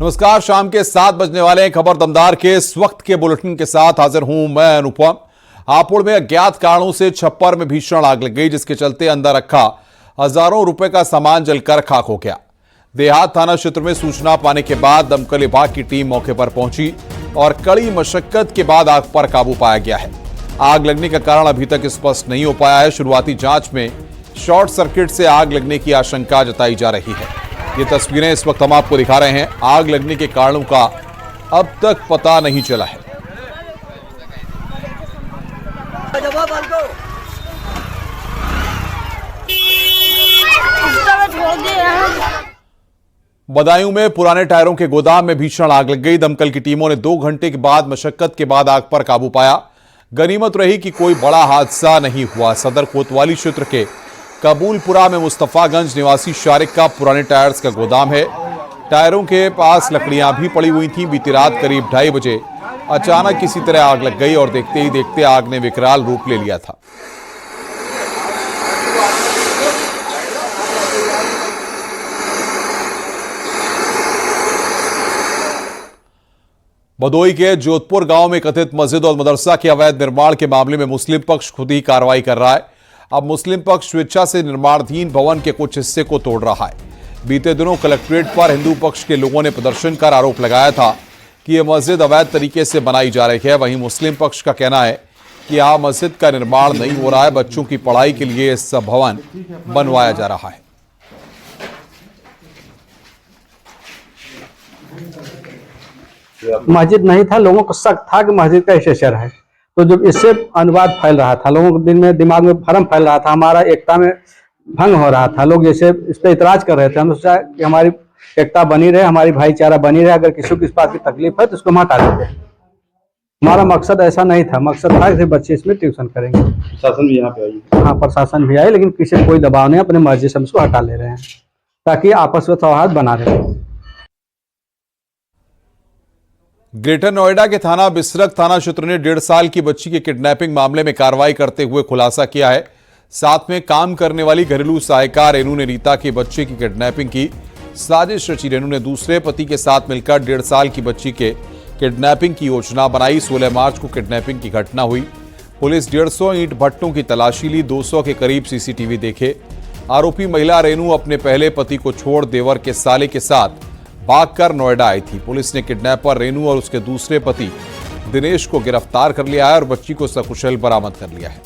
नमस्कार, शाम के 7 बजने वाले खबर दमदार के इस वक्त के बुलेटिन के साथ हाजिर हूं मैं अनुपम। हापुड़ में अज्ञात कारणों से छप्पर में भीषण आग लग गई, जिसके चलते अंदर रखा हजारों रुपए का सामान जलकर खाक हो गया। देहात थाना क्षेत्र में सूचना पाने के बाद दमकल विभाग की टीम मौके पर पहुंची और कड़ी मशक्कत के बाद आग पर काबू पाया गया है। आग लगने का कारण अभी तक स्पष्ट नहीं हो पाया है। शुरुआती जांच में शॉर्ट सर्किट से आग लगने की आशंका जताई जा रही है। ये तस्वीरें इस वक्त हम आपको दिखा रहे हैं। आग लगने के कारणों का अब तक पता नहीं चला है। बदायूं में पुराने टायरों के गोदाम में भीषण आग लग गई। दमकल की टीमों ने 2 घंटे के बाद मशक्कत के बाद आग पर काबू पाया। गनीमत रही कि कोई बड़ा हादसा नहीं हुआ। सदर कोतवाली क्षेत्र के कबूलपुरा में मुस्तफागंज निवासी शारिक का पुराने टायर्स का गोदाम है। टायरों के पास लकड़ियां भी पड़ी हुई थीं। बीती रात करीब 2:30 बजे अचानक किसी तरह आग लग गई और देखते ही देखते आग ने विकराल रूप ले लिया था। भदोई के जोधपुर गांव में कथित मस्जिद और मदरसा के अवैध निर्माण के मामले में मुस्लिम पक्ष खुद ही कार्रवाई कर रहा है। अब मुस्लिम पक्ष स्वेच्छा से निर्माणाधीन भवन के कुछ हिस्से को तोड़ रहा है। बीते दिनों कलेक्ट्रेट पर हिंदू पक्ष के लोगों ने प्रदर्शन कर आरोप लगाया था कि यह मस्जिद अवैध तरीके से बनाई जा रही है। वहीं मुस्लिम पक्ष का कहना है कि यहां मस्जिद का निर्माण नहीं हो रहा है, बच्चों की पढ़ाई के लिए इस भवन बनवाया जा रहा है। मस्जिद नहीं था, लोगों को शक था कि मस्जिद का स्ट्रक्चर है, तो जब इससे अनुवाद फैल रहा था, लोगों के दिल में दिमाग में भ्रम फैल रहा था, हमारा एकता में भंग हो रहा था, लोग जैसे इस पर इतराज कर रहे थे। हम सोचा कि हमारी एकता बनी रहे, हमारी भाईचारा बनी रहे, अगर किसी को इस बात की तकलीफ है तो उसको हटा देते हैं। हमारा मकसद ऐसा नहीं था, मकसद था कि बच्चे इसमें ट्यूशन करेंगे। प्रशासन भी यहाँ पे आई। हाँ, प्रशासन भी आई, लेकिन किसी को कोई दबाव नहीं, अपने मर्जी से हम उसको हटा ले रहे हैं ताकि आपस में सौहार्द बना रहे। ग्रेटर नोएडा के थाना बिसरक थाना क्षेत्र ने 1.5 साल की बच्ची के किडनैपिंग मामले में कार्रवाई करते हुए खुलासा किया है। साथ में काम करने वाली घरेलू सहायिका रेनू ने रीता के बच्चे की किडनैपिंग की साजिश रची। रेनू ने दूसरे पति के साथ मिलकर 1.5 साल की बच्ची के किडनैपिंग की योजना बनाई। 16 मार्च को किडनैपिंग की घटना हुई। पुलिस 150 ईंट भट्टों की तलाशी ली। 200 के करीब सीसीटीवी देखे। आरोपी महिला रेनू अपने पहले पति को छोड़ देवर के साले के साथ भागकर नोएडा आई थी। पुलिस ने किडनैपर रेनू और उसके दूसरे पति दिनेश को गिरफ्तार कर लिया है और बच्ची को सकुशल बरामद कर लिया है।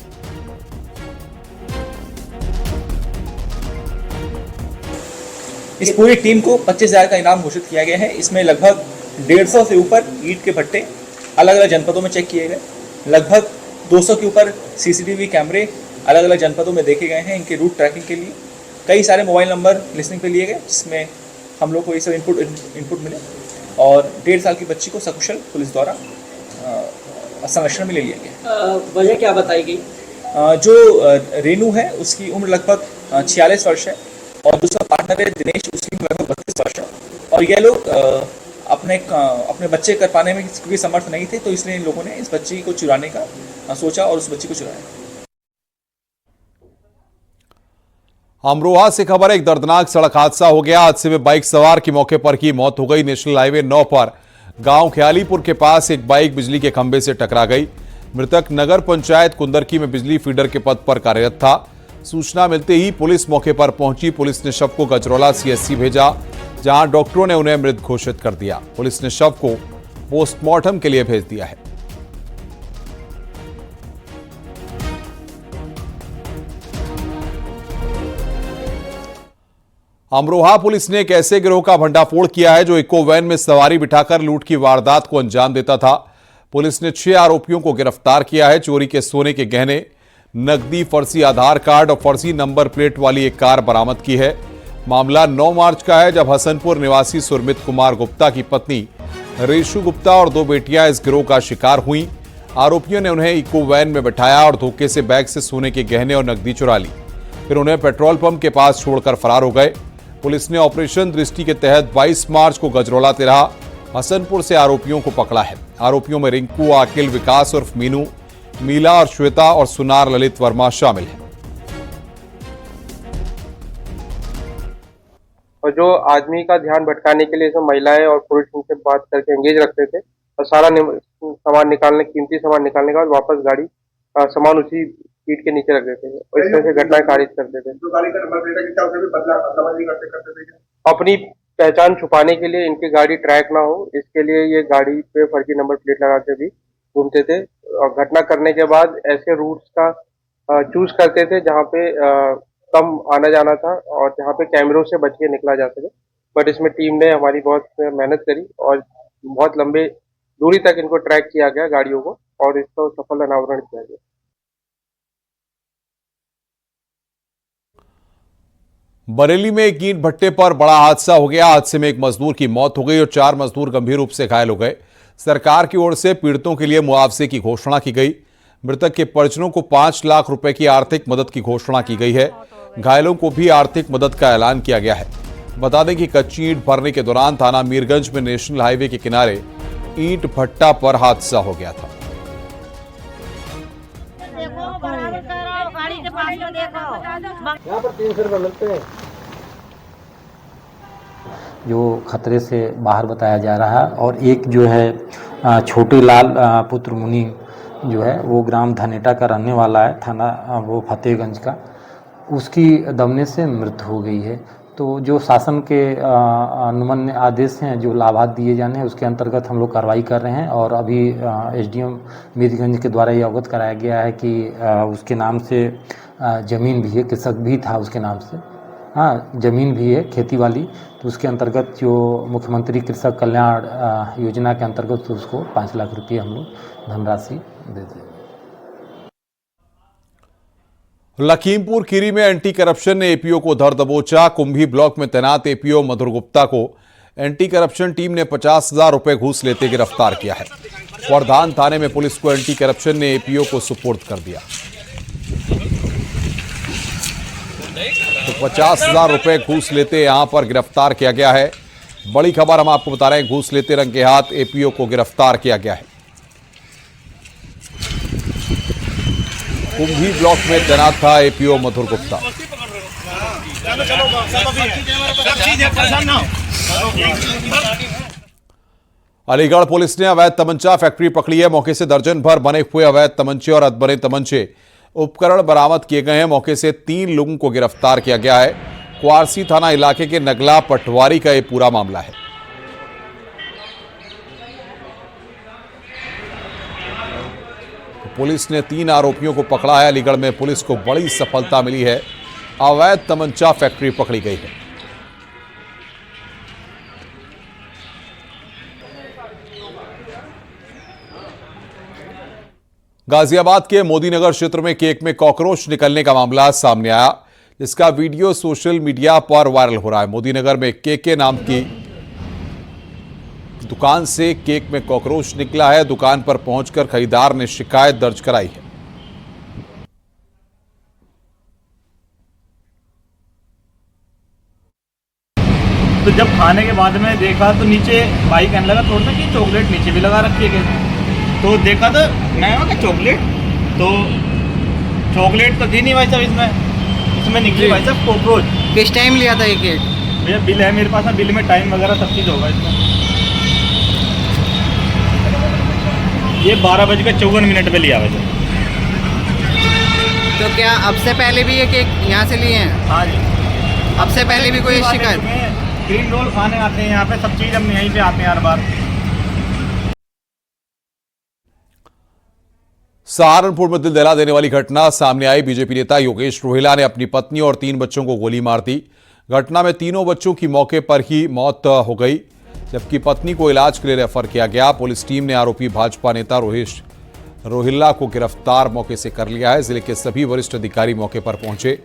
इस पूरी टीम को 25,000 का इनाम घोषित किया गया है। इसमें लगभग 150 से ऊपर ईंट के भट्टे अलग अलग जनपदों में चेक किए गए। लगभग 200 के ऊपर सीसीटीवी कैमरे अलग अलग जनपदों में देखे गए हैं इनके रूट ट्रैकिंग के लिए। कई सारे मोबाइल नंबर लिस्टिंग पे लिए गए, जिसमें हम लोग को ये सब इनपुट मिले और 1.5 साल की बच्ची को सकुशल पुलिस द्वारा संरक्षण में ले लिया गया। वजह क्या बताई गई? जो रेनू है उसकी उम्र लगभग 46 वर्ष है और दूसरा पार्टनर है दिनेश, उसकी उम्र लगभग 32 वर्ष है। और ये लोग अपने बच्चे कर पाने में क्योंकि समर्थ नहीं थे, तो इसलिए इन लोगों ने इस बच्ची को चुराने का सोचा और उस बच्ची को चुराया। अमरोहा से खबर, एक दर्दनाक सड़क हादसा हो गया। हादसे में बाइक सवार की मौके पर ही मौत हो गई। नेशनल हाईवे 9 पर गांव ख्यालीपुर के पास एक बाइक बिजली के खंभे से टकरा गई। मृतक नगर पंचायत कुंदरकी में बिजली फीडर के पद पर कार्यरत था। सूचना मिलते ही पुलिस मौके पर पहुंची। पुलिस ने शव को गजरौला सीएचसी भेजा, जहां डॉक्टरों ने उन्हें मृत घोषित कर दिया। पुलिस ने शव को पोस्टमार्टम के लिए भेज दिया है। अमरोहा पुलिस ने एक ऐसे गिरोह का भंडाफोड़ किया है जो इको वैन में सवारी बिठाकर लूट की वारदात को अंजाम देता था। पुलिस ने 6 आरोपियों को गिरफ्तार किया है। चोरी के सोने के गहने, नकदी, फर्जी आधार कार्ड और फर्जी नंबर प्लेट वाली एक कार बरामद की है। मामला 9 मार्च का है, जब हसनपुर निवासी सुरमित कुमार गुप्ता की पत्नी रेशु गुप्ता और 2 बेटियां इस गिरोह का शिकार हुई। आरोपियों ने उन्हें इको वैन में बैठाया और धोखे से बैग से सोने के गहने और नकदी चुरा ली। फिर उन्हें पेट्रोल पंप के पास छोड़कर फरार हो गए। पुलिस ने ऑपरेशन दृष्टि के तहत 22 मार्च को गजरौला तिराहा हसनपुर से आरोपियों को पकड़ा है। आरोपियों में रिंकू, आकिल, विकास उर्फ मीनू, मीला और श्वेता और सुनार ललित वर्मा शामिल हैं। और जो आदमी का ध्यान भटकाने के लिए इसमें महिलाएं और पुरुष उनसे बात करके एंगेज रखते थे और सारा सामान निकालने, कीमती सामान निकालने के बाद वापस गाड़ी सामान उसी सीट के नीचे रख देते थे और इस तरह से घटनाएं खारिज करते थे। गाड़ी का नंबर प्लेट है क्या उसे भी बदला करते थे। अपनी पहचान छुपाने के लिए, इनकी गाड़ी ट्रैक ना हो इसके लिए ये गाड़ी पे फर्जी नंबर प्लेट लगा के भी घूमते थे और घटना करने के बाद ऐसे रूट्स का चूज करते थे जहाँ पे कम आना जाना था और जहाँ पे कैमरों से बच के निकला जा सके। बट इसमें टीम ने हमारी बहुत मेहनत करी और बहुत लंबे दूरी तक इनको ट्रैक किया गया गाड़ियों को और इसका सफल अनावरण किया गया। बरेली में एक ईंट भट्टे पर बड़ा हादसा हो गया। हादसे में एक मजदूर की मौत हो गई और 4 मजदूर गंभीर रूप से घायल हो गए। सरकार की ओर से पीड़ितों के लिए मुआवजे की घोषणा की गई। मृतक के परिजनों को 5 लाख रुपए की आर्थिक मदद की घोषणा की गई है। घायलों को भी आर्थिक मदद का ऐलान किया गया है। बता दें कि कच्ची ईंट भरने के दौरान थाना मीरगंज में नेशनल हाईवे के किनारे ईंट भट्टा पर हादसा हो गया था। यहाँ पर 300 रुपये मिलते हैं। जो खतरे से बाहर बताया जा रहा है और एक जो है छोटे लाल पुत्र मुनि जो है वो ग्राम धनेटा का रहने वाला है, थाना वो फतेहगंज का, उसकी दमने से मृत्यु हो गई है। तो जो शासन के अनुमन्य आदेश हैं जो लाभार्थ दिए जाने हैं उसके अंतर्गत हम लोग कार्रवाई कर रहे हैं और अभी एसडीएम मीरगंज के द्वारा ये अवगत कराया गया है कि उसके नाम से ज़मीन भी है, कृषक भी था उसके नाम से, हाँ ज़मीन भी है खेती वाली, तो उसके अंतर्गत जो मुख्यमंत्री कृषक कल्याण योजना के अंतर्गत उसको 5 लाख रुपये हम लोग धनराशि दे दें। लखीमपुर खीरी में एंटी करप्शन ने एपीओ को धर दबोचा। कुंभी ब्लॉक में तैनात एपीओ मधुर गुप्ता को एंटी करप्शन टीम ने 50,000 रुपए घूस लेते गिरफ्तार किया है। वर्धान थाने में पुलिस को एंटी करप्शन ने एपीओ को सुपुर्द कर दिया। तो 50,000 रुपए घूस लेते यहां पर गिरफ्तार किया गया है। बड़ी खबर हम आपको बता रहे हैं, घूस लेते रंगे हाथ एपीओ को गिरफ्तार किया गया है। कुंभी ब्लॉक में तैनात था एपीओ मधुर गुप्ता। अलीगढ़ पुलिस ने अवैध तमंचा फैक्ट्री पकड़ी है। मौके से दर्जन भर बने हुए अवैध तमंचे और अधबने तमंचे उपकरण बरामद किए गए हैं। मौके से 3 लोगों को गिरफ्तार किया गया है। क्वारसी थाना इलाके के नगला पटवारी का यह पूरा मामला है। पुलिस ने 3 आरोपियों को पकड़ा है। अलीगढ़ में पुलिस को बड़ी सफलता मिली है। अवैध तमंचा फैक्ट्री पकड़ी गई है। गाजियाबाद के मोदीनगर क्षेत्र में केक में कॉकरोच निकलने का मामला सामने आया, जिसका वीडियो सोशल मीडिया पर वायरल हो रहा है। मोदीनगर में केके नाम की दुकान से केक में कॉकरोच निकला है। दुकान पर पहुंचकर खरीदार ने शिकायत दर्ज कराई है। तो जब खाने के बाद में देखा तो नीचे भाई कहने लगा थोड़ा सा कि चॉकलेट नीचे भी लगा रखी है। तो देखा तो मैं कहा चॉकलेट, तो चॉकलेट तो थी नहीं भाई साहब इसमें निकली भाई साहब कॉकरोच। किस टाइम लिया था ये केक? भैया बिल है मेरे पास, बिल में टाइम वगैरह सब चीज़ होगा इसमें। ये 12:54 पे लिया वैसे। तो क्या अब से पहले भी ये केक यहाँ से लिए हैं? हाँ जी, अब से पहले भी कोई शिकायत? ग्रीन रोल खाने आते हैं यहाँ पे, सब चीज़ हम यहीं पे आते हैं हर बार। सहारनपुर में दिल दहला देने वाली घटना सामने आई। बीजेपी नेता योगेश रोहिला ने अपनी पत्नी और 3 बच्चों को गोली मार दी। घटना में तीनों बच्चों की मौके पर ही मौत हो गई, जबकि पत्नी को इलाज के लिए रेफर किया गया। पुलिस टीम ने आरोपी भाजपा नेता रोहिला को गिरफ्तार मौके से कर लिया है। जिले के सभी वरिष्ठ अधिकारी मौके पर पहुंचे।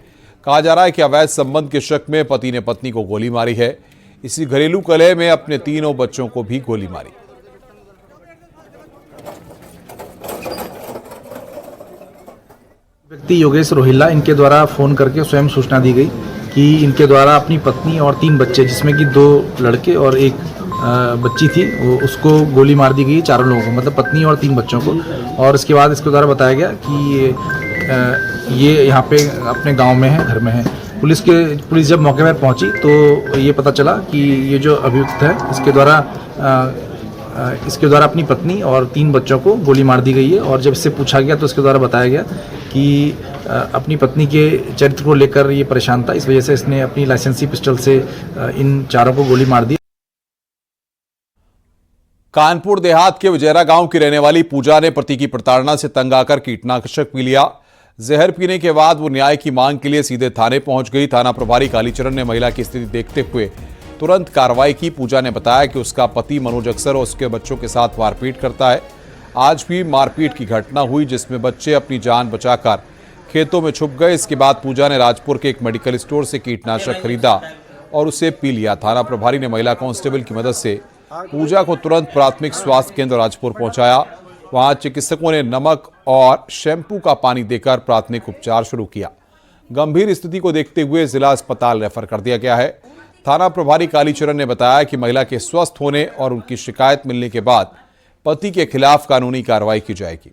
कहा जा रहा है कि अवैध संबंध के शक में पति ने पत्नी को गोली मारी है। इसी घरेलू कलह में अपने तीनों बच्चों को भी गोली मारी। व्यक्ति योगेश रोहिला, इनके द्वारा फ़ोन करके स्वयं सूचना दी गई कि इनके द्वारा अपनी पत्नी और 3 बच्चे, जिसमें कि 2 लड़के और 1 बच्ची थी, वो उसको गोली मार दी गई है। 4 लोगों को, मतलब पत्नी और 3 बच्चों को। और इसके बाद इसके द्वारा बताया गया कि ये यहाँ पे अपने गांव में है, घर में है। पुलिस जब मौके पर पहुंची तो ये पता चला कि ये जो अभियुक्त है इसके द्वारा अपनी पत्नी और 3 बच्चों को गोली मार दी गई है। और जब इससे पूछा गया तो इसके द्वारा बताया गया कि अपनी पत्नी के चरित्र को लेकर ये परेशान था, इस वजह से इसने अपनी लाइसेंसी पिस्टल से इन चारों को गोली मार दी। कानपुर देहात के विजयरा गांव की रहने वाली पूजा ने पति की प्रताड़ना से तंग आकर कीटनाशक पी लिया। जहर पीने के बाद वो न्याय की मांग के लिए सीधे थाने पहुंच गई। थाना प्रभारी कालीचरण ने महिला की स्थिति देखते हुए तुरंत कार्रवाई की। पूजा ने बताया कि उसका पति मनोज अक्सर और उसके बच्चों के साथ मारपीट करता है। आज भी मारपीट की घटना हुई जिसमें बच्चे अपनी जान बचाकर खेतों में छुप गए। इसके बाद पूजा ने राजपुर के एक मेडिकल स्टोर से कीटनाशक खरीदा और उसे पी लिया। थाना प्रभारी ने महिला कांस्टेबल की मदद से पूजा को तुरंत प्राथमिक स्वास्थ्य केंद्र राजपुर पहुंचाया। वहां चिकित्सकों ने नमक और शैंपू का पानी देकर प्राथमिक उपचार शुरू किया। गंभीर स्थिति को देखते हुए जिला अस्पताल रेफर कर दिया गया है। थाना प्रभारी कालीचरण ने बताया कि महिला के स्वस्थ होने और उनकी शिकायत मिलने के बाद पति के खिलाफ कानूनी कार्रवाई की जाएगी।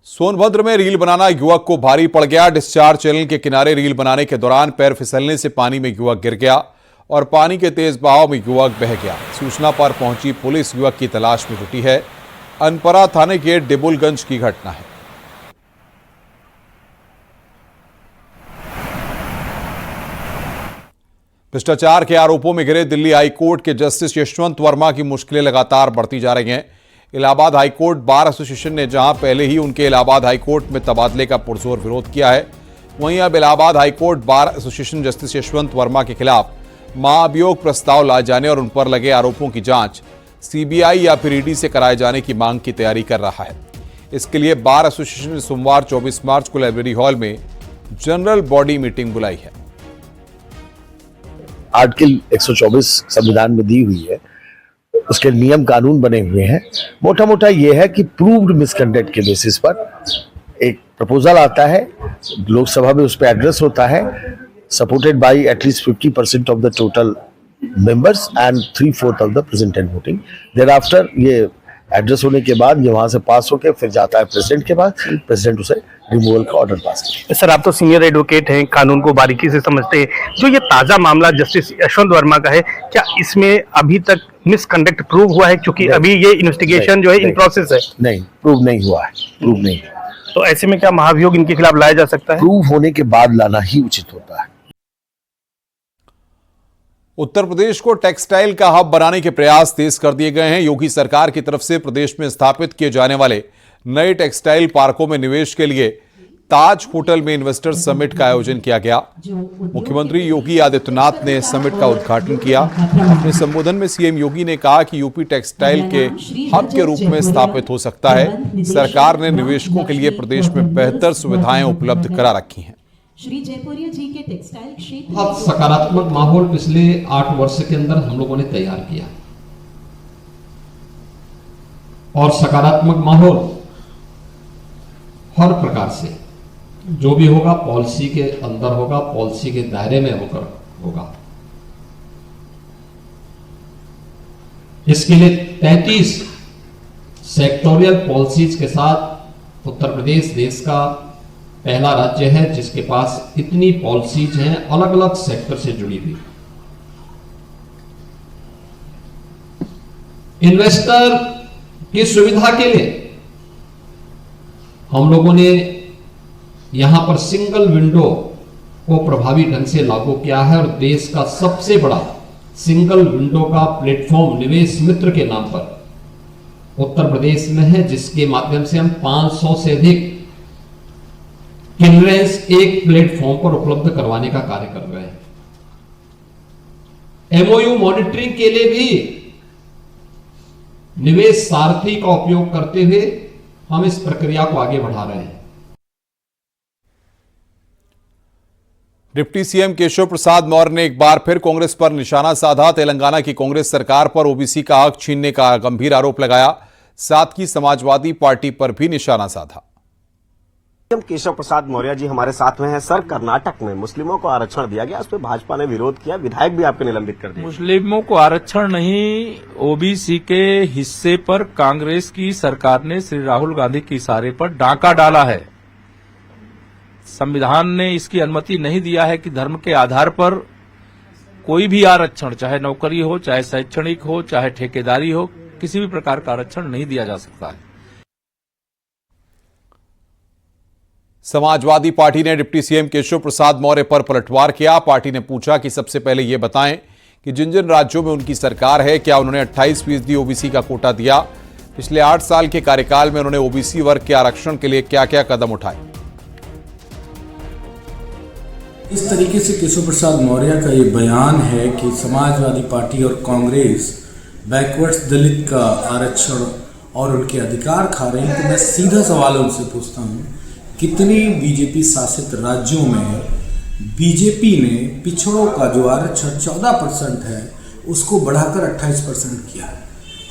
सोनभद्र में रील बनाना युवक को भारी पड़ गया। डिस्चार्ज चैनल के किनारे रील बनाने के दौरान पैर फिसलने से पानी में युवक गिर गया और पानी के तेज बहाव में युवक बह गया। सूचना पर पहुंची पुलिस युवक की तलाश में जुटी है। अनपरा थाने के डिबुलगंज की घटना है। भ्रष्टाचार के आरोपों में घिरे दिल्ली हाईकोर्ट के जस्टिस यशवंत वर्मा की मुश्किलें लगातार बढ़ती जा रही हैं। इलाहाबाद हाईकोर्ट बार एसोसिएशन ने जहां पहले ही उनके इलाहाबाद हाईकोर्ट में तबादले का पुरजोर विरोध किया है, वहीं अब Allahabad high court bar association justice Yashwant Verma के खिलाफ महाअभियोग प्रस्ताव लाए जाने और उन पर लगे आरोपों की जांच सीबीआई या फिर ईडी से कराए जाने की मांग की तैयारी कर रहा है। इसके लिए बार एसोसिएशन ने सोमवार 24 मार्च को लाइब्रेरी हॉल में जनरल बॉडी मीटिंग बुलाई है। आर्टिकल 124 संविधान में दी हुई है, उसके नियम कानून बने हुए हैं। मोटा मोटा ये है कि प्रूव्ड मिसकंडक्ट के बेसिस पर एक प्रपोजल आता है, लोकसभा में उस पर एड्रेस होता है, supported by at least 50% of the total members and 3/4 of the present and voting. Thereafter ये एड्रेस होने के बाद ये वहां से पास होकर फिर जाता है प्रेसिडेंट के पास, प्रेसिडेंट उसे रिमूवल का ऑर्डर पास करता है। सर, आप तो सीनियर एडवोकेट हैं, कानून को बारीकी से समझते हैं। जो ये ताजा मामला जस्टिस यशवंत वर्मा का है, क्या इसमें अभी तक मिसकंडक्ट प्रूव हुआ है? क्योंकि अभी ये इन्वेस्टिगेशन जो है इन प्रोसेस है। नहीं, प्रूव नहीं हुआ है, प्रूव नहीं। तो ऐसे में क्या महाभियोग इनके खिलाफ लाया जा सकता है? प्रूव होने के बाद लाना ही उचित होता है। उत्तर प्रदेश को टेक्सटाइल का हब बनाने के प्रयास तेज कर दिए गए हैं। योगी सरकार की तरफ से प्रदेश में स्थापित किए जाने वाले नए टेक्सटाइल पार्कों में निवेश के लिए ताज होटल में इन्वेस्टर्स समिट का आयोजन किया गया। मुख्यमंत्री योगी आदित्यनाथ ने समिट का उद्घाटन किया। अपने संबोधन में सीएम योगी ने कहा कि यूपी टेक्सटाइल के हब के रूप में स्थापित हो सकता है। सरकार ने निवेशकों के लिए प्रदेश में बेहतर सुविधाएं उपलब्ध करा रखी हैं। श्री जयपुरिया जी के टेक्सटाइल क्षेत्र अब सकारात्मक माहौल पिछले 8 वर्ष के अंदर हम लोगों ने तैयार किया और सकारात्मक माहौल हर प्रकार से जो भी होगा पॉलिसी के अंदर होगा, पॉलिसी के दायरे में होकर होगा। इसके लिए 33 सेक्टोरियल पॉलिसीज के साथ उत्तर प्रदेश देश का पहला राज्य है जिसके पास इतनी पॉलिसीज हैं अलग अलग सेक्टर से जुड़ी हुई। इन्वेस्टर की सुविधा के लिए हम लोगों ने यहां पर सिंगल विंडो को प्रभावी ढंग से लागू किया है और देश का सबसे बड़ा सिंगल विंडो का प्लेटफॉर्म निवेश मित्र के नाम पर उत्तर प्रदेश में है, जिसके माध्यम से हम 500 से अधिक क्लियरेंस एक प्लेटफॉर्म पर उपलब्ध करवाने का कार्य कर रहे हैं। एमओयू मॉनिटरिंग के लिए भी निवेश सारथी का उपयोग करते हुए हम इस प्रक्रिया को आगे बढ़ा रहे हैं। डिप्टी सीएम केशव प्रसाद मौर्य ने एक बार फिर कांग्रेस पर निशाना साधा। तेलंगाना की कांग्रेस सरकार पर ओबीसी का हक छीनने का गंभीर आरोप लगाया। साथ ही समाजवादी पार्टी पर भी निशाना साधा। केशव प्रसाद मौर्य जी हमारे साथ में हैं। सर, कर्नाटक में मुस्लिमों को आरक्षण दिया गया, उस पर भाजपा ने विरोध किया, विधायक भी आपके निलंबित कर दिए। मुस्लिमों को आरक्षण नहीं, ओबीसी के हिस्से पर कांग्रेस की सरकार ने श्री राहुल गांधी के इशारे पर डाका डाला है। संविधान ने इसकी अनुमति नहीं दिया है कि धर्म के आधार पर कोई भी आरक्षण, चाहे नौकरी हो, चाहे शैक्षणिक हो, चाहे ठेकेदारी हो, किसी भी प्रकार का आरक्षण नहीं दिया जा सकता है। समाजवादी पार्टी ने डिप्टी सीएम केशव प्रसाद मौर्य पर पलटवार किया। पार्टी ने पूछा कि सबसे पहले ये बताएं कि जिन जिन राज्यों में उनकी सरकार है, क्या उन्होंने 28% ओबीसी का कोटा दिया? पिछले 8 साल के कार्यकाल में उन्होंने ओबीसी वर्ग के आरक्षण के लिए क्या क्या कदम उठाए? इस तरीके से केशव प्रसाद मौर्य का ये बयान है कि समाजवादी पार्टी और कांग्रेस बैकवर्ड्स दलित का आरक्षण और उनके अधिकार खा रहे हैं, तो मैं सीधा सवाल उनसे पूछता हूँ, कितने बीजेपी शासित राज्यों में बीजेपी ने पिछड़ों का जो आरक्षण 14% है उसको बढ़ाकर 28% किया है?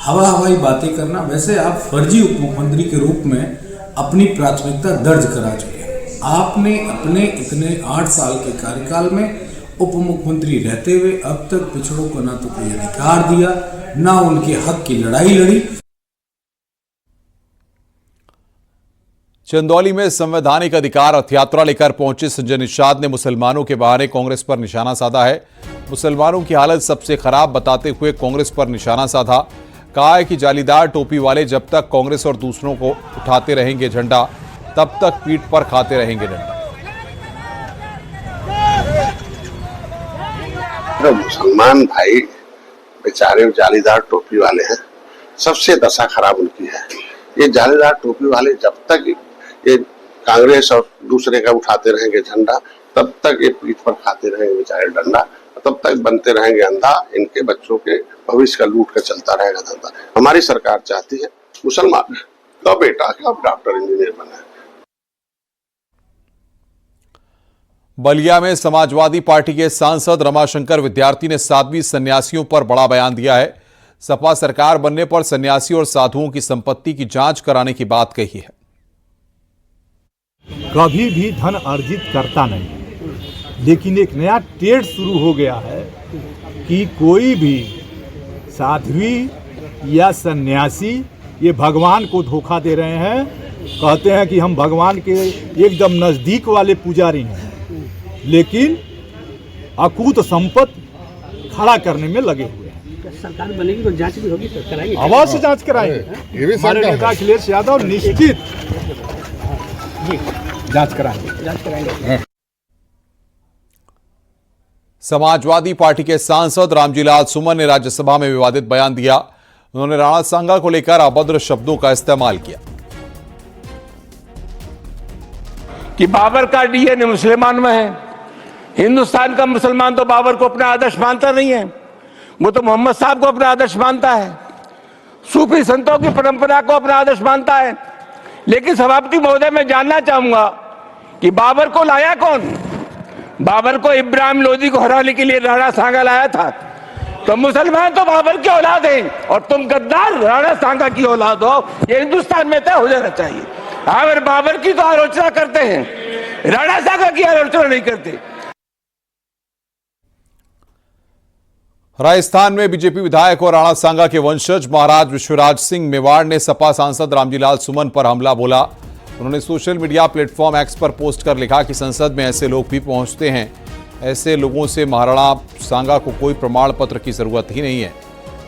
हवाई बातें करना। वैसे आप फर्जी उप मुख्यमंत्री के रूप में अपनी प्राथमिकता दर्ज करा चुके हैं। आपने अपने इतने 8 साल के कार्यकाल में उप मुख्यमंत्री रहते हुए अब तक पिछड़ों को ना तो कोई अधिकार दिया, ना उनके हक की लड़ाई लड़ी। चंदौली में संवैधानिक अधिकार रथ यात्रा लेकर पहुंचे संजय निषाद ने मुसलमानों के बहाने कांग्रेस पर निशाना साधा है। मुसलमानों की हालत सबसे खराब बताते हुए कांग्रेस पर निशाना साधा। कहा है कि जालीदार टोपी वाले जब तक कांग्रेस और दूसरों को उठाते रहेंगे झंडा, तब तक पीठ पर खाते रहेंगे डंडा। मुसलमान भाई बेचारे जालीदार टोपी वाले हैं, सबसे दशा खराब उनकी है। ये जालीदार टोपी वाले जब तक ये कांग्रेस और दूसरे का उठाते रहेंगे झंडा, तब तक ये पीठ पर खाते रहेंगे बेचारे डंडा, तब तक बनते रहेंगे अंधा। इनके बच्चों के भविष्य का लूट कर चलता रहेगा धंधा। हमारी सरकार चाहती है मुसलमान का बेटा का डॉक्टर इंजीनियर बने। बलिया में समाजवादी पार्टी के सांसद रमाशंकर विद्यार्थी ने साध्वी सन्यासियों पर बड़ा बयान दिया है। सपा सरकार बनने पर सन्यासी और साधुओं की संपत्ति की जांच कराने की बात कही है। कभी भी धन अर्जित करता नहीं, लेकिन एक नया ट्रेड शुरू हो गया है कि कोई भी साध्वी या सन्यासी ये भगवान को धोखा दे रहे हैं। कहते हैं कि हम भगवान के एकदम नजदीक वाले पुजारी हैं, लेकिन अकूत संपत्ति खड़ा करने में लगे हुए हैं। सरकार बनेगी तो जांच भी होगी, सर कराएंगे, अवश्य जांच कराएंगे। हमारे नेता अखिलेश यादव निश्चित जांच कराएंगे। समाजवादी पार्टी के सांसद रामजीलाल सुमन ने राज्यसभा में विवादित बयान दिया। उन्होंने राणा सांगा को लेकर अभद्र शब्दों का इस्तेमाल किया कि बाबर का डीएनए मुसलमान में है। हिंदुस्तान का मुसलमान तो बाबर को अपना आदर्श मानता नहीं है, वो तो मोहम्मद साहब को अपना आदर्श मानता है, सूफी संतों की परंपरा को अपना आदर्श मानता है। लेकिन सभापति महोदय, मैं जानना चाहूंगा कि बाबर को लाया कौन? बाबर को इब्राहिम लोदी को हराने के लिए राणा सांगा लाया था। तो मुसलमान तो बाबर की औलाद हैं और तुम गद्दार राणा सांगा की औलाद हो, ये हिंदुस्तान में तय हो जाना चाहिए। अगर बाबर की तो आलोचना करते हैं, राणा सांगा की आलोचना नहीं करते। राजस्थान में बीजेपी विधायक और राणा सांगा के वंशज महाराज विश्वराज सिंह मेवाड़ ने सपा सांसद रामजीलाल सुमन पर हमला बोला। उन्होंने सोशल मीडिया प्लेटफॉर्म एक्स पर पोस्ट कर लिखा कि संसद में ऐसे लोग भी पहुंचते हैं, ऐसे लोगों से महाराणा सांगा को कोई प्रमाण पत्र की जरूरत ही नहीं है,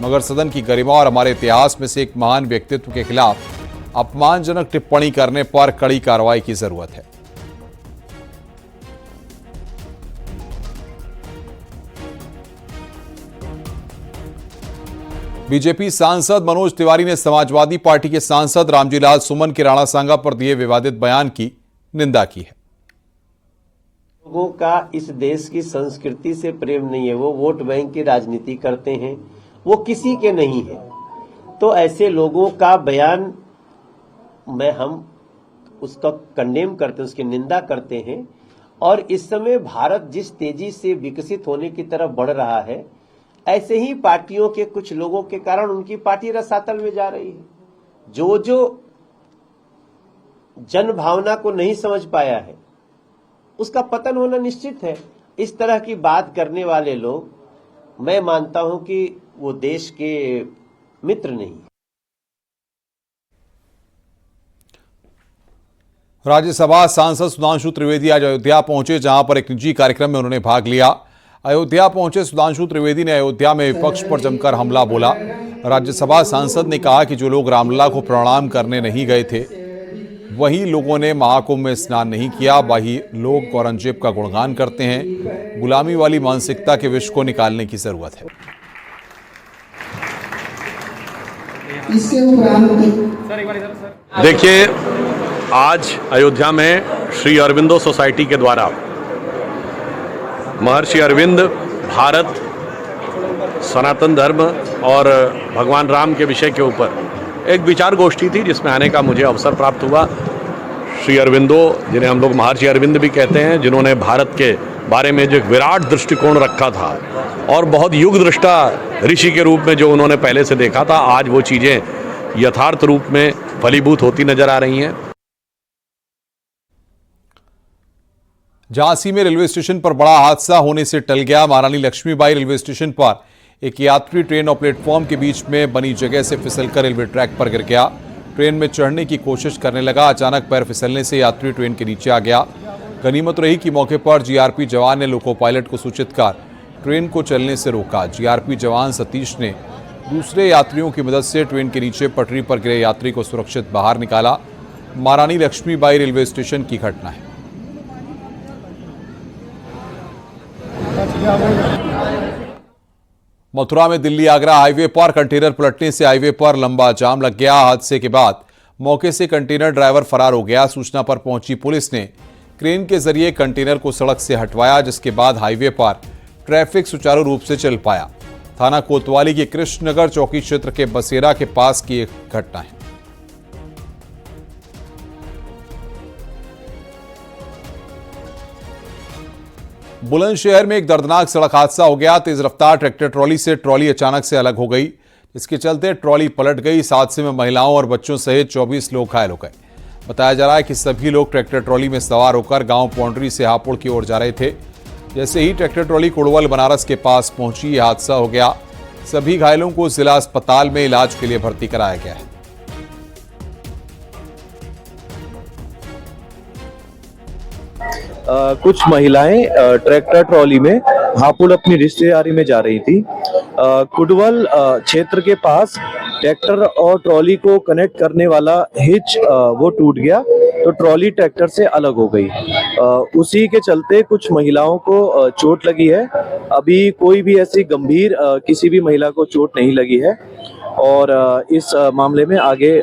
मगर सदन की गरिमा और हमारे इतिहास में से एक महान व्यक्तित्व के खिलाफ अपमानजनक टिप्पणी करने पर कड़ी कार्रवाई की जरूरत है। बीजेपी सांसद मनोज तिवारी ने समाजवादी पार्टी के सांसद रामजीलाल सुमन के राणा सांगा पर दिए विवादित बयान की निंदा की है। लोगों का इस देश की संस्कृति से प्रेम नहीं है, वो वोट बैंक की राजनीति करते हैं, वो किसी के नहीं है। तो ऐसे लोगों का बयान हम उसका कंडेम करते हैं, उसकी निंदा करते हैं। और इस समय भारत जिस तेजी से विकसित होने की तरफ बढ़ रहा है, ऐसे ही पार्टियों के कुछ लोगों के कारण उनकी पार्टी रसातल में जा रही है। जो जन भावना को नहीं समझ पाया है, उसका पतन होना निश्चित है। इस तरह की बात करने वाले लोग, मैं मानता हूं कि वो देश के मित्र नहीं है। राज्यसभा सांसद सुधांशु त्रिवेदी आज अयोध्या पहुंचे, जहां पर एक निजी कार्यक्रम में उन्होंने भाग लिया। अयोध्या पहुंचे सुधांशु त्रिवेदी ने अयोध्या में विपक्ष पर जमकर हमला बोला। राज्यसभा सांसद ने कहा कि जो लोग रामलला को प्रणाम करने नहीं गए थे, वही लोगों ने महाकुंभ में स्नान नहीं किया। वही लोग औरंगजेब का गुणगान करते हैं। गुलामी वाली मानसिकता के विष को निकालने की जरूरत है। देखिए, आज अयोध्या में श्री अरविंदो सोसाइटी के द्वारा महर्षि अरविंद भारत, सनातन धर्म और भगवान राम के विषय के ऊपर एक विचार गोष्ठी थी, जिसमें आने का मुझे अवसर प्राप्त हुआ। श्री अरविंदो, जिन्हें हम लोग महर्षि अरविंद भी कहते हैं, जिन्होंने भारत के बारे में जो एक विराट दृष्टिकोण रखा था और बहुत युग दृष्टा ऋषि के रूप में जो उन्होंने पहले से देखा था, आज वो चीज़ें यथार्थ रूप में फलीभूत होती नजर आ रही हैं। झांसी में रेलवे स्टेशन पर बड़ा हादसा होने से टल गया। महारानी लक्ष्मीबाई रेलवे स्टेशन पर एक यात्री ट्रेन और प्लेटफॉर्म के बीच में बनी जगह से फिसलकर रेलवे ट्रैक पर गिर गया। ट्रेन में चढ़ने की कोशिश करने लगा, अचानक पैर फिसलने से यात्री ट्रेन के नीचे आ गया। गनीमत रही कि मौके पर जीआरपी जवान ने लोको पायलट को सूचित कर ट्रेन को चलने से रोका। जीआरपी जवान सतीश ने दूसरे यात्रियों की मदद से ट्रेन के नीचे पटरी पर गिरे यात्री को सुरक्षित बाहर निकाला। महारानी लक्ष्मीबाई रेलवे स्टेशन की घटना है। मथुरा में दिल्ली आगरा हाईवे पर कंटेनर पलटने से हाईवे पर लंबा जाम लग गया। हादसे के बाद मौके से कंटेनर ड्राइवर फरार हो गया। सूचना पर पहुंची पुलिस ने क्रेन के जरिए कंटेनर को सड़क से हटवाया, जिसके बाद हाईवे पर ट्रैफिक सुचारू रूप से चल पाया। थाना कोतवाली के कृष्णनगर चौकी क्षेत्र के बसेरा के पास की एक घटना है। बुलंदशहर में एक दर्दनाक सड़क हादसा हो गया। तेज रफ्तार ट्रैक्टर ट्रॉली से ट्रॉली अचानक से अलग हो गई, इसके चलते ट्रॉली पलट गई। इस हादसे में महिलाओं और बच्चों सहित 24 लोग घायल हो गए। बताया जा रहा है कि सभी लोग ट्रैक्टर ट्रॉली में सवार होकर गांव पौंडरी से हापुड़ की ओर जा रहे थे। जैसे ही ट्रैक्टर ट्रॉली कुड़वल बनारस के पास पहुंची, यह हादसा हो गया। सभी घायलों को जिला अस्पताल में इलाज के लिए भर्ती कराया गया है। कुछ महिलाएं ट्रैक्टर ट्रॉली में हापुड़ अपनी रिश्तेदारी में जा रही थी। कुडवल क्षेत्र के पास ट्रैक्टर और ट्रॉली को कनेक्ट करने वाला हिच वो टूट गया, तो ट्रॉली ट्रैक्टर से अलग हो गई। उसी के चलते कुछ महिलाओं को चोट लगी है। अभी कोई भी ऐसी गंभीर किसी भी महिला को चोट नहीं लगी है और इस मामले में आगे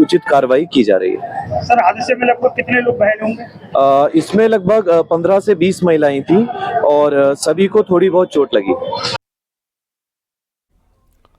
उचित कार्रवाई की जा रही है। सर, हादसे में लगभग कितने लोग घायल होंगे? इसमें लगभग 15 से 20 महिलाएं थी और सभी को थोड़ी बहुत चोट लगी।